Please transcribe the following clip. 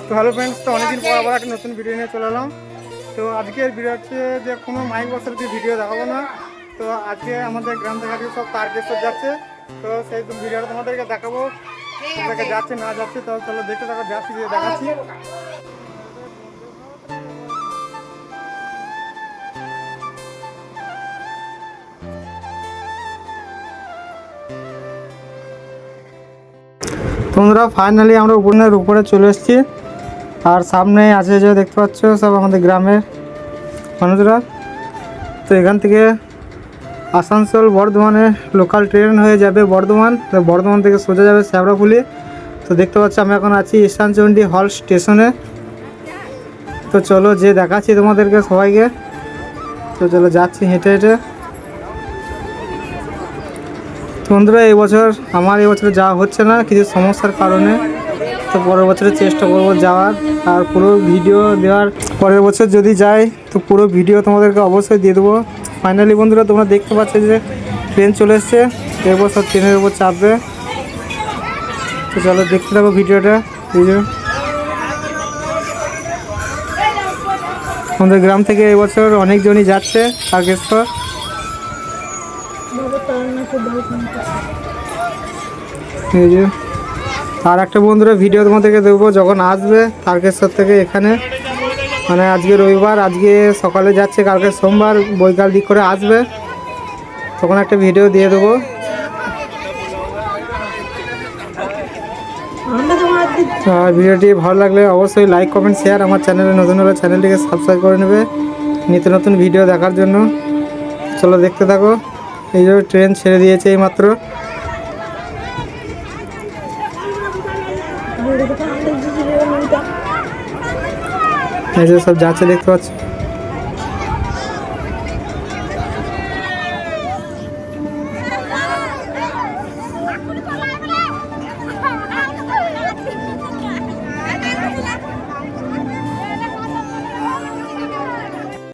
তো hello friends, তো অনেকদিন পর আবার একটা নতুন ভিডিও নিয়ে চলে এলাম। তো আজকের ভিডিও হচ্ছে যে কোনো মাইক বক্সের ভিডিও দেখাবো না। তো আজকে আমাদের গ্রাম থেকে আজকে সব তারকেশ্বর যাচ্ছে। তো সেই ভিডিওটা তোমাদেরকে দেখাবো, তোমাদেরকে যাচ্ছে না যাচ্ছে। তো চলো দেখতে থাকো, যাচ্ছি যে দেখাচ্ছি। তোমরা ফাইনালি আমরা উপরে চলে এসেছি। আর সামনে আছে যে দেখতে পাচ্ছ সব আমাদের গ্রামের মানুষরা। তো এখান থেকে আসানসোল বর্ধমানে লোকাল ট্রেন হয়ে যাবে বর্ধমান। তো বর্ধমান থেকে সোজা যাবে শ্যাওড়াফুলি। তো দেখতে পাচ্ছ আমি এখন আছি ইস্টানচন্ডী হল স্টেশনে। তো চলো যে দেখাচ্ছি তোমাদেরকে সবাইকে। তো চলো যাচ্ছি হেঁটে হেঁটে। বন্ধুরা আমার এই বছর যাওয়া হচ্ছে না কিছু সমস্যার কারণে। তো পরের বছরে চেষ্টা করবো যাওয়ার, আর পুরো ভিডিও দেওয়ার। পরের বছর যদি যাই তো পুরো ভিডিও তোমাদেরকে অবশ্যই দিয়ে দেবো। ফাইনালি বন্ধুরা তোমরা দেখতে পাচ্ছ যে ট্রেন চলে এসছে, এরপর সব ট্রেনের উপর চাপবে। তো চলো দেখতে থাকো ভিডিওটা। আমাদের গ্রাম থেকে এবছর অনেকজনই যাচ্ছে তারকেশ্বর। আর একটা বন্ধুরা ভিডিও তোমাদেরকে দেবো যখন আসবে তারকেশ্বর থেকে এখানে, মানে আজকে রবিবার, আজকে সকালে যাচ্ছে, কালকে সোমবার বৈকাল দিক করে আসবে, তখন একটা ভিডিও দিয়ে দেবো। আর ভিডিওটি ভালো লাগলে অবশ্যই লাইক কমেন্ট শেয়ার, আমার চ্যানেলে নতুন হলে চ্যানেলটিকে সাবস্ক্রাইব করে নেবে নিত্য নতুন ভিডিও দেখার জন্য। চলো দেখতে থাকো। এই যে ট্রেন ছেড়ে দিয়েছে এই মাত্র। এই যে সব যাচ্ছে দেখতে পাচ্ছি।